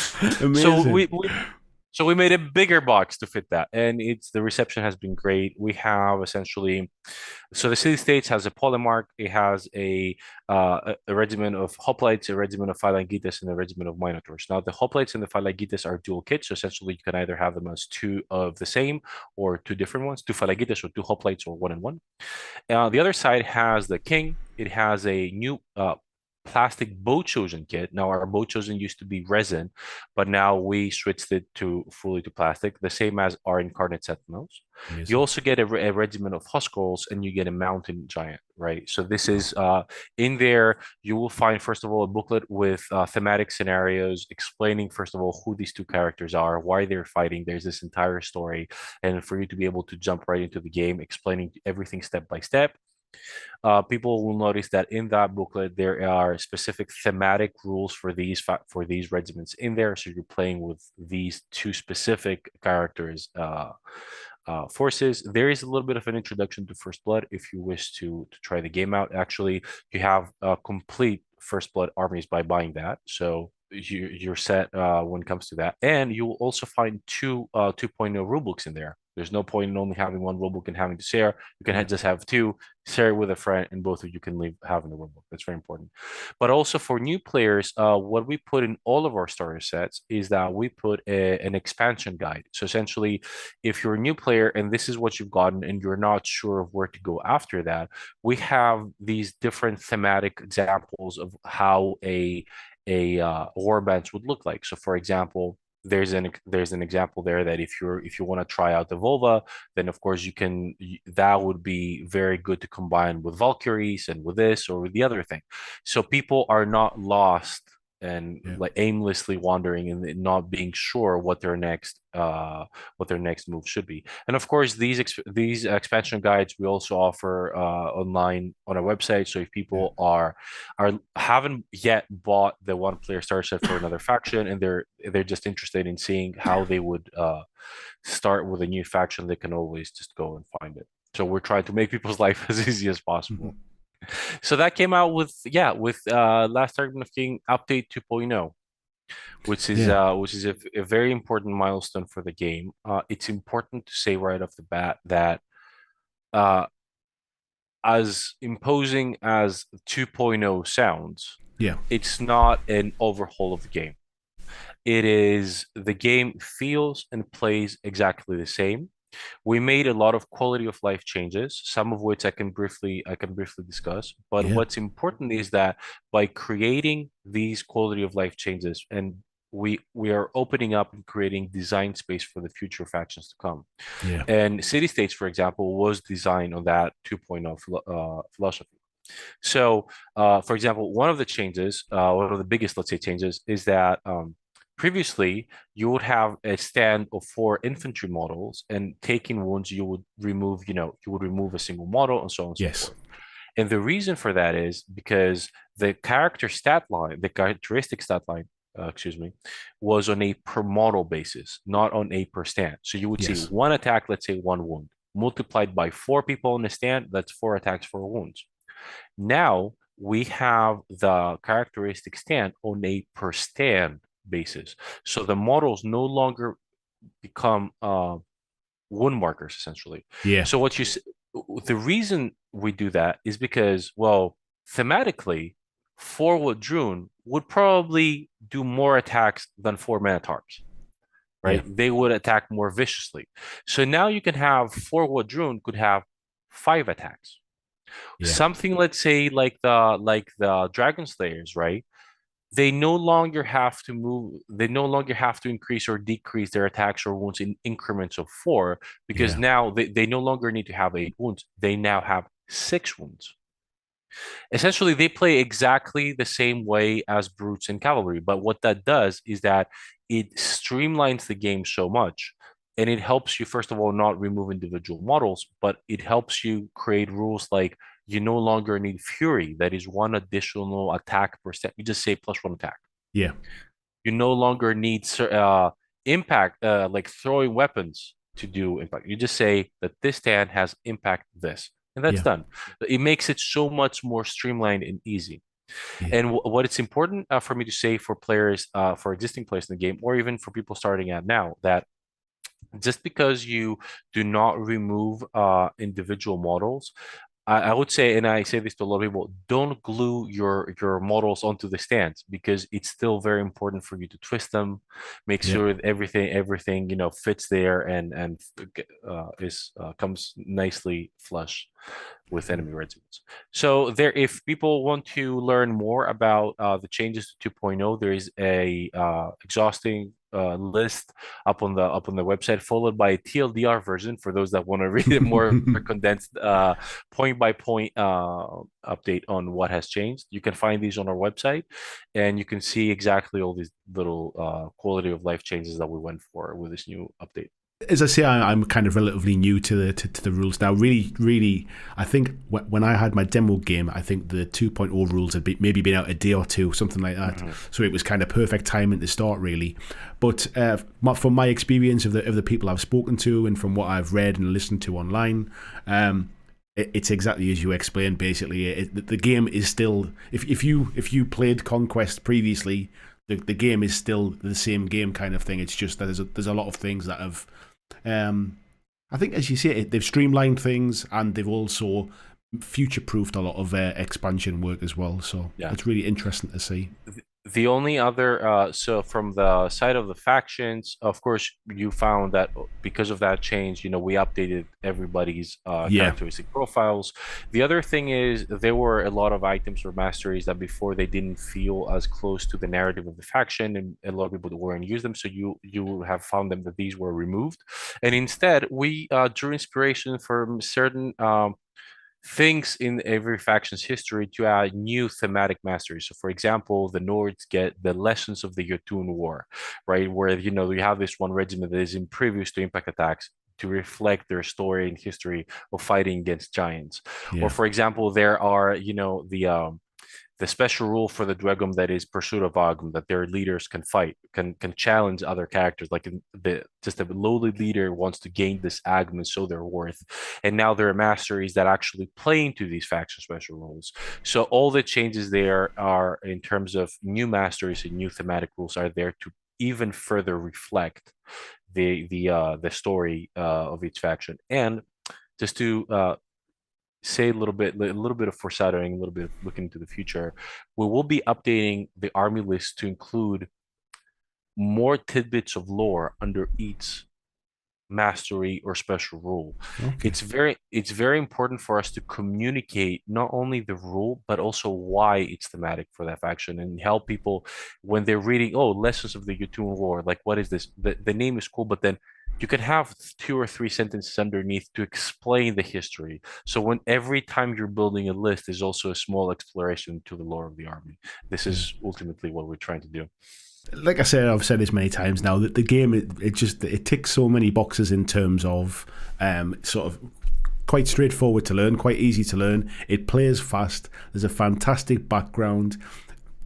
So Amazing. we made a bigger box to fit that, and the reception has been great. We have essentially, so the city states has a polemark. It has a regiment of hoplites, a regiment of Phalangites, and a regiment of minotaurs. Now the hoplites and the Phalangites are dual kits, so essentially you can either have them as two of the same or two different ones, two Phalangites or two hoplites, or one and one. The other side has the king. It has a new plastic bow chosen kit. Now our bow chosen used to be resin, but now we switched it to fully to plastic, the same as our incarnate sentinels. You Amazing. also get a regiment of Huskarls, and you get a mountain giant, right? So this Wow. is in there. You will find first of all a booklet with thematic scenarios explaining first of all who these two characters are, why they're fighting. There's this entire story, and for you to be able to jump right into the game, explaining everything step by step. People will notice that in that booklet there are specific thematic rules for these regiments in there. So you're playing with these two specific characters. Forces. There is a little bit of an introduction to First Blood if you wish to try the game out. Actually, you have complete First Blood armies by buying that. So you're set when it comes to that, and you will also find two 2.0 rulebooks in there. There's no point in only having one rulebook and having to share. You can Yeah. just have two, share it with a friend, and both of you can leave having a rulebook. That's very important. But also for new players, what we put in all of our starter sets is that we put an expansion guide. So essentially, if you're a new player and this is what you've gotten and you're not sure of where to go after that, we have these different thematic examples of how a warband would look like. So for example, there's an example there that if you want to try out the Volva, then of course that would be very good to combine with Valkyries and with this or with the other thing. So people are not lost and Yeah. like aimlessly wandering and not being sure what their next move should be. And of course, these expansion guides we also offer online on our website. So if Yeah. people are haven't yet bought the 1-player starter set for another faction and they're just interested in seeing how they would start with a new faction, they can always just go and find it. So we're trying to make people's life as easy as possible. So that came out with Last Argument of King update 2.0, Yeah. which is a very important milestone for the game. It's important to say right off the bat that uh, as imposing as 2.0 sounds, Yeah. it's not an overhaul of the game. It is the game feels and plays exactly the same. We made a lot of quality of life changes, some of which I can briefly discuss. But Yeah. what's important is that by creating these quality of life changes, and we are opening up and creating design space for the future factions to come. Yeah. And City States, for example, was designed on that 2.0 philosophy. So, for example, one of the biggest, let's say, changes is that previously you would have a stand of 4 infantry models, and taking wounds, you would remove a single model, and so on and so Yes. forth. And the reason for that is because the characteristic stat line excuse me, was on a per model basis, not on a per stand. So you would see Yes. one attack, let's say one wound, multiplied by four people on the stand, that's four attacks, four wounds. Now we have the characteristic stand on a per stand basis. So the models no longer become wound markers essentially. Yeah. So the reason we do that is because, well, thematically, four Wadroon would probably do more attacks than four Minotaurs, Yeah. right? They would attack more viciously. So now you can have four Wadroon could have five attacks. Yeah. Something, let's say, like the Dragon Slayers, right? They no longer have to move, they no longer have to increase or decrease their attacks or wounds in increments of four, because Yeah. now they no longer need to have eight wounds. They now have six wounds. Essentially, they play exactly the same way as brutes and cavalry, but what that does is that it streamlines the game so much. And it helps you, first of all, not remove individual models, but it helps you create rules like you no longer need Fury. That is one additional attack per step. You just say plus one attack. Yeah. You no longer need impact, like throwing weapons to do impact. You just say that this stand has impact this, and that's Yeah. done. It makes it so much more streamlined and easy. Yeah. And what it's important for me to say for players, for existing players in the game, or even for people starting out now, that just because you do not remove individual models, I would say, and I say this to a lot of people, don't glue your models onto the stands, because it's still very important for you to twist them, make Yeah. sure that everything fits there and is comes nicely flush with enemy residents. So there, if people want to learn more about the changes to 2.0, there is a exhausting list up on the website, followed by a TLDR version for those that want to read it more condensed, point by point update on what has changed. You can find these on our website, and you can see exactly all these little quality of life changes that we went for with this new update. As I say, I'm kind of relatively new to the rules now. Really, I think when I had my demo game, I think the 2.0 rules had maybe been out a day or two, something like that. Mm-hmm. So it was kind of perfect timing to start, really. But from my experience of the people I've spoken to, and from what I've read and listened to online, it's exactly as you explained. Basically, the game is still, if you played Conquest previously, the game is still the same game kind of thing. It's just that there's a lot of things that have. I think, as you say, they've streamlined things, and they've also future-proofed a lot of expansion work as well. So Yeah. it's really interesting to see. The only other, so from the side of the factions, of course, you found that because of that change, we updated everybody's characteristic profiles. The other thing is there were a lot of items or masteries that before they didn't feel as close to the narrative of the faction, and a lot of people weren't use them. So you have found them that these were removed, and instead we drew inspiration from certain things in every faction's history to add new thematic masteries. So, for example, the Nords get the lessons of the Jotun War, right? Where, you have this one regiment that is impervious to impact attacks to reflect their story and history of fighting against giants. Or, Yeah, for example, there are, the special rule for the Dwegum that is pursuit of Agum, that their leaders can fight, can challenge other characters. Like just a lowly leader wants to gain this Agum and show their worth. And now there are masteries that actually play into these faction special rules. So all the changes there are in terms of new masteries and new thematic rules are there to even further reflect the story of each faction. And just to say a little bit of foreshadowing, a little bit of looking into the future, we will be updating the army list to include more tidbits of lore under each mastery or special rule. okay. It's very important for us to communicate not only the rule but also why it's thematic for that faction, and help people when they're reading, oh, lessons of the Jotun War, like what is this? The name is cool, but then you can have 2 or 3 sentences underneath to explain the history. So when every time you're building a list, there's also a small exploration to the lore of the army. This Yeah. is ultimately what we're trying to do. Like I said, I've said this many times now, that the game it ticks so many boxes in terms of sort of quite straightforward to learn, quite easy to learn. It plays fast. There's a fantastic background.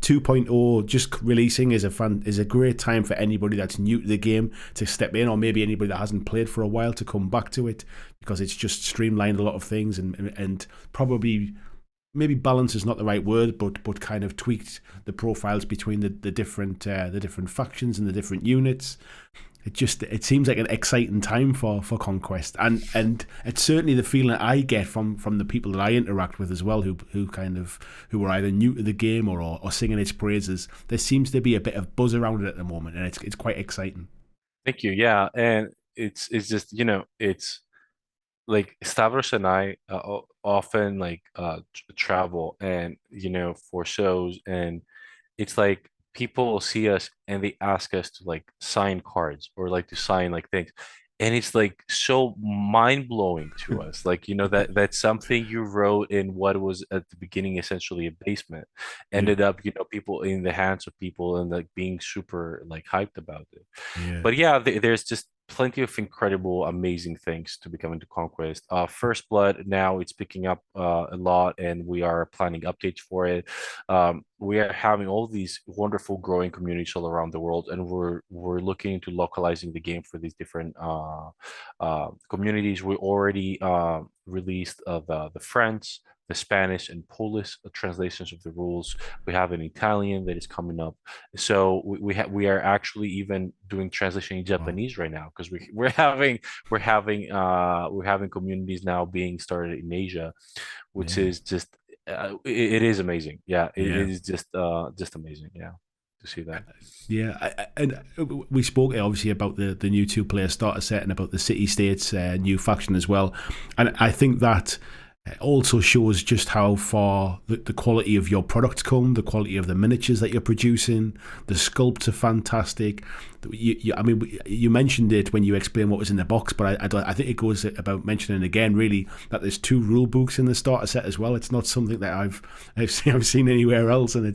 2.0 just releasing is a great time for anybody that's new to the game to step in, or maybe anybody that hasn't played for a while to come back to it, because it's just streamlined a lot of things, and probably maybe balance is not the right word, but kind of tweaked the profiles between the different factions and the different units. It seems like an exciting time for Conquest, and it's certainly the feeling I get from the people that I interact with as well, who are either new to the game or singing its praises. There seems to be a bit of buzz around it at the moment, and it's quite exciting. Thank you. Yeah, and it's just, it's like Stavros and I often like travel and for shows, and it's like people will see us and they ask us to like sign cards or like to sign like things. And it's like so mind blowing to us. Like, that's something you wrote in what was at the beginning essentially a basement, Yeah, ended up, people in the hands of people and like being super like hyped about it. yeah. But yeah, there's just plenty of incredible, amazing things to be coming to Conquest. First Blood, now it's picking up a lot, and we are planning updates for it. We are having all these wonderful growing communities all around the world, and we're looking into localizing the game for these different communities. We already released the French, the Spanish, and Polish translations of the rules. We have an Italian that is coming up. So we are actually even doing translation in Wow. Japanese right now, because we're having communities now being started in Asia, which Yeah. is just it is amazing. Yeah, it Yeah. is just amazing. Yeah, to see that. Yeah, and we spoke obviously about the new two-player starter set and about the city states new faction as well, and I think that also shows just how far the quality of your products come, the quality of the miniatures that you're producing. The sculpts are fantastic. I mean, you mentioned it when you explained what was in the box, but I think it goes about mentioning again, really, that there's two rule books in the starter set as well. It's not something that I've seen anywhere else, and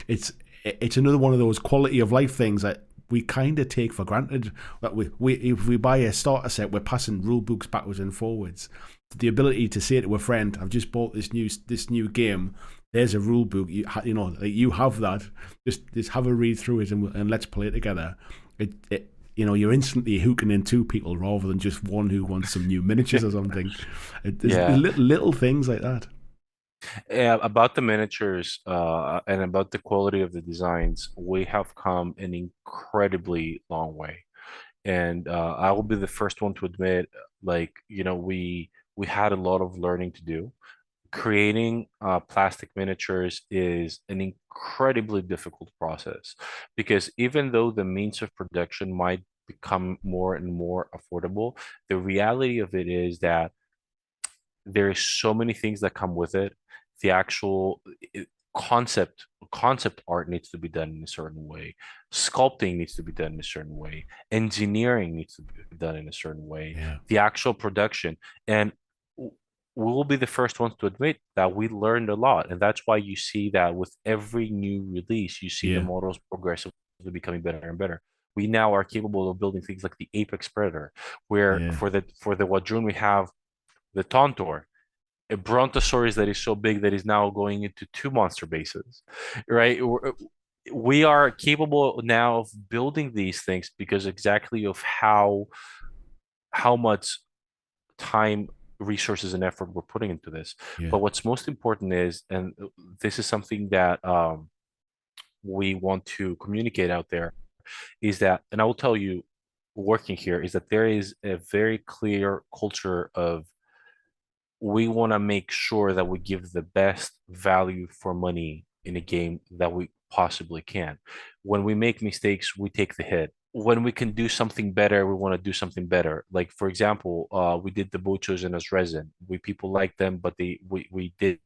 it's another one of those quality of life things that we kind of take for granted. That we if we buy a starter set, we're passing rule books backwards and forwards. The ability to say to a friend, "I've just bought this new game. There's a rule book. You have that. Just have a read through it and let's play it together." You're instantly hooking in two people rather than just one who wants some new miniatures or something. There's Yeah. little things like that. Yeah, about the miniatures and about the quality of the designs, we have come an incredibly long way. And I will be the first one to admit, like, we had a lot of learning to do. Creating plastic miniatures is an incredibly difficult process, because even though the means of production might become more and more affordable, the reality of it is that there's so many things that come with it. The actual concept art needs to be done in a certain way. Sculpting needs to be done in a certain way. Engineering needs to be done in a certain way. Yeah, The actual production. And we will be the first ones to admit that we learned a lot. And that's why you see that with every new release, you see the yeah, models progressively becoming better and better. We now are capable of building things like the Apex Predator, where yeah, for the Wadrun we have the Tauntor, a Brontosaurus that is so big that is now going into two monster bases, right? We are capable now of building these things because exactly of how much time, resources, and effort we're putting into this. yeah, But what's most important is, and this is something that we want to communicate out there, is that, and I will tell you, working here, is that there is a very clear culture of we want to make sure that we give the best value for money in a game that we possibly can. When we make mistakes, we take the hit. When we can do something better, we want to do something better. Like for example, we did the bow chosen as resin. People liked them, but we did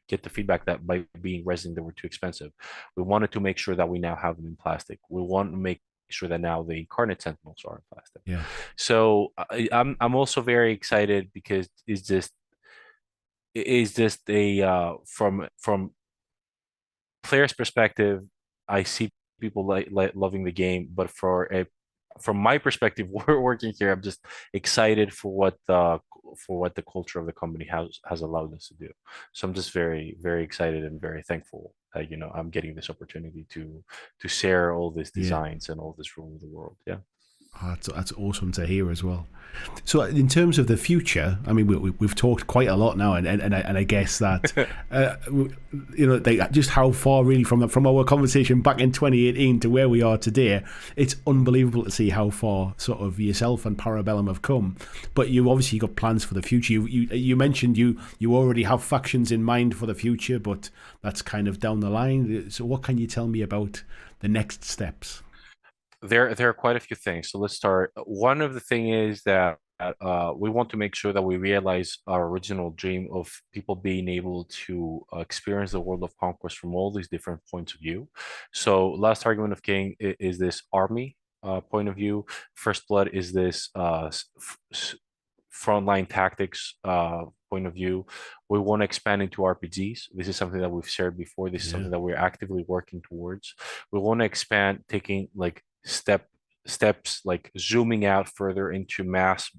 get the feedback that by being resin, they were too expensive. We wanted to make sure that we now have them in plastic. We want to make sure that now the incarnate sentinels are in plastic. yeah, So I'm also very excited because it's just a from players' perspective, I see people like loving the game, but from my perspective, we're working here. I'm just excited for what the culture of the company has allowed us to do. So I'm just very, very excited and very thankful I'm getting this opportunity to share all these Yeah. designs and all this rule of the world. Yeah. Oh, that's awesome to hear as well. So, in terms of the future, I mean, we've talked quite a lot now, and I guess that just how far really from our conversation back in 2018 to where we are today, it's unbelievable to see how far sort of yourself and Parabellum have come. But you obviously got plans for the future. You mentioned you already have factions in mind for the future, but that's kind of down the line. So, what can you tell me about the next steps? There are quite a few things. So let's start. One of the thing is that we want to make sure that we realize our original dream of people being able to experience the world of conquest from all these different points of view. So Last Argument of King is this army point of view. First Blood is this frontline tactics point of view. We want to expand into RPGs. This is something that we've shared before. This is Yeah. something that we're actively working towards. We want to expand, taking like steps, like zooming out further into mass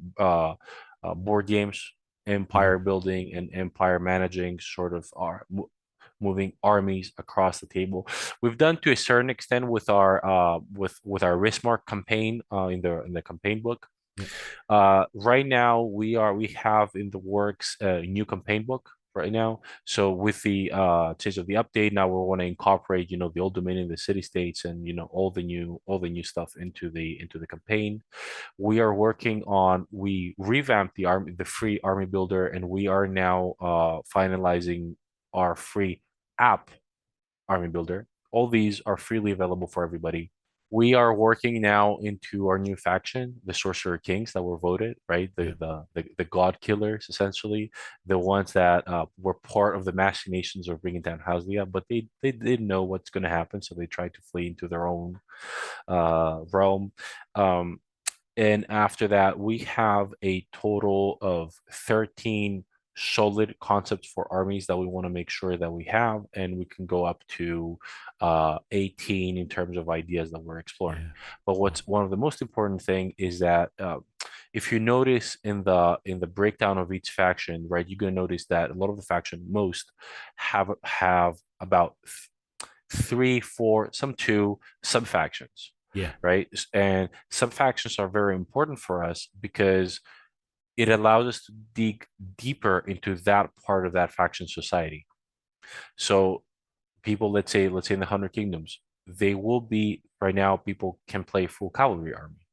board games, Yeah. empire building and empire managing, sort of are moving armies across the table. We've done to a certain extent with our Rismark campaign in the campaign book. Yeah. Right now, we have in the works a new campaign book right now. So with the change of the update, now we want to incorporate, the old Dominion, the city states, and all the new stuff into the campaign. We revamped the free army builder, and we are now finalizing our free app army builder. All these are freely available for everybody. We are working now into our new faction, the Sorcerer Kings that were voted, right? Yeah. The God Killers, essentially, the ones that were part of the machinations of bringing down Haslia, but they didn't know what's going to happen, so they tried to flee into their own realm. Um, and after that, we have a total of 13 solid concepts for armies that we want to make sure that we have, and we can go up to 18 in terms of ideas that we're exploring. Yeah. But Wow. what's one of the most important thing is that if you notice in the breakdown of each faction, right, you're going to notice that a lot of the faction most have about three, four, some two sub factions, Yeah. right? And sub factions are very important for us because it allows us to dig deeper into that part of that faction society. So people, let's say in the Hundred Kingdoms, they will be right now. People can play full cavalry army.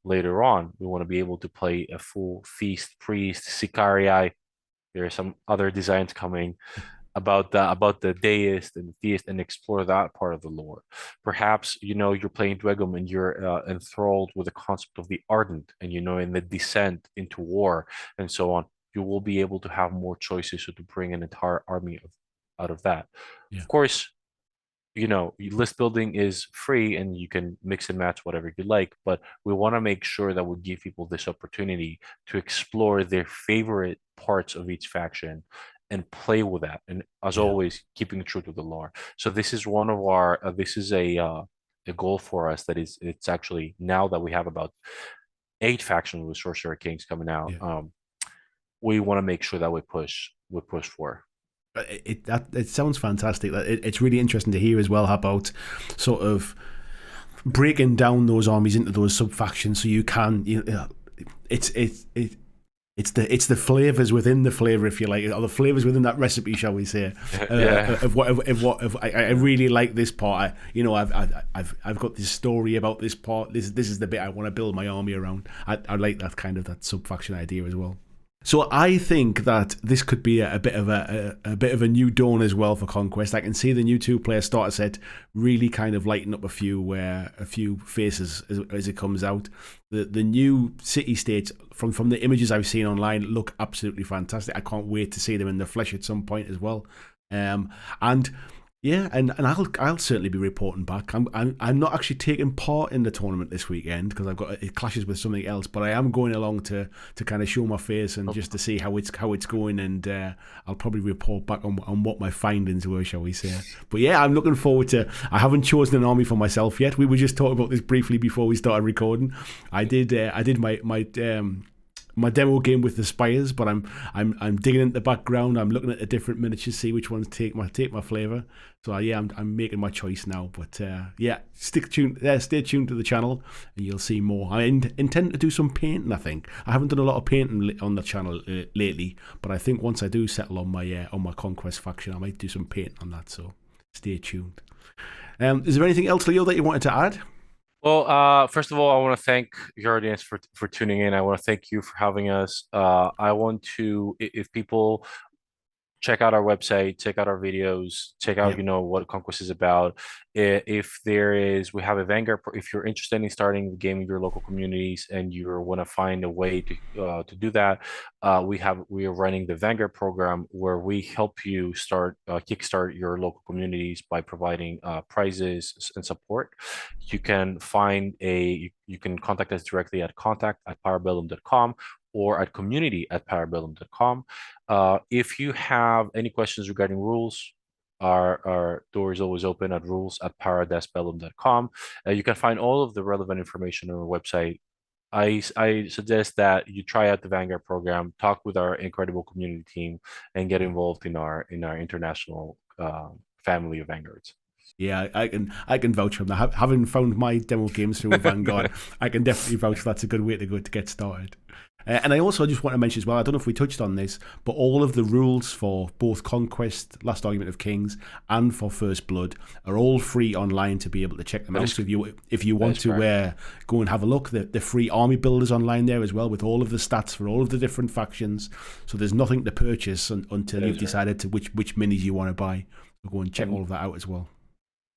Later on, we want to be able to play a full feast, priest, sicarii. There are some other designs coming about the deist and theist and explore that part of the lore. Perhaps you're playing Dwegum and you're enthralled with the concept of the ardent and in the descent into war and so on. You will be able to have more choices so to bring an entire army out of that. Yeah. Of course, list building is free and you can mix and match whatever you like, but we want to make sure that we give people this opportunity to explore their favorite parts of each faction and play with that. And as Yeah. always, keeping true to the lore. So this is one of our, this is a goal for us that it's actually now that we have about 8 factions with Sorcerer Kings coming out. Yeah. We want to make sure that we push for. It sounds fantastic. It's really interesting to hear as well about sort of breaking down those armies into those sub factions, so you can it's it's the flavors within the flavor, if you like, or the flavors within that recipe, shall we say? Yeah. I really like this part. I've got this story about this part. This is the bit I want to build my army around. I like that kind of that sub faction idea as well. So I think that this could be a bit of a new dawn as well for Conquest. I can see the new 2-player starter set really kind of lighting up a few faces as it comes out. The new city states from the images I've seen online look absolutely fantastic. I can't wait to see them in the flesh at some point as well. And yeah, and I'll certainly be reporting back. I'm not actually taking part in the tournament this weekend because it clashes with something else. But I am going along to kind of show my face and just to see how it's going. And I'll probably report back on what my findings were, shall we say? But yeah, I'm looking forward to. I haven't chosen an army for myself yet. We were just talking about this briefly before we started recording. I did my my demo game with the spires, but I'm digging into the background. I'm looking at the different miniatures, see which ones take my flavour. So yeah, I'm making my choice now. But yeah, stay tuned to the channel, and you'll see more. I intend to do some painting. I think I haven't done a lot of painting on the channel lately, but I think once I do settle on my Conquest faction, I might do some painting on that. So stay tuned. Is there anything else, Leo, that you wanted to add? Well, first of all, I want to thank your audience for tuning in. I want to thank you for having us. I want to, if people check out our website, check out our videos, check out, Yeah. what Conquest is about. If we have a Vanguard, if you're interested in starting the game in your local communities and you want to find a way to do that, we are running the Vanguard program where we help you kickstart your local communities by providing prizes and support. You can you can contact us directly at contact@parabellum.com or at community@parabellum.com. If you have any questions regarding rules, our door is always open at rules@para-bellum.com. You can find all of the relevant information on our website. I suggest that you try out the Vanguard program, talk with our incredible community team, and get involved in our international family of Vanguards. Yeah, I can vouch from that. Having found my demo games through Vanguard, I can definitely vouch that's a good way to go to get started. And I also just want to mention as well, I don't know if we touched on this, but all of the rules for both Conquest, Last Argument of Kings, and for First Blood are all free online to be able to check them out. So if you want to go and have a look, the free army builders online there as well, with all of the stats for all of the different factions. So there's nothing to purchase until you've decided to which minis you want to buy. So go and check all of that out as well.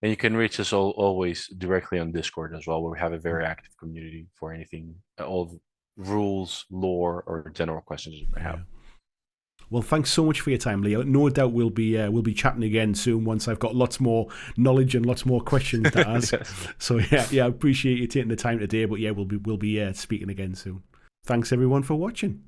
And you can reach us always directly on Discord as well, where we have a very active community for anything, all rules, lore, or general questions you may have. Well, thanks so much for your time, Leo. No doubt we'll be chatting again soon once I've got lots more knowledge and lots more questions to ask. Yes. So yeah, I appreciate you taking the time today. But yeah, we'll be speaking again soon. Thanks everyone for watching.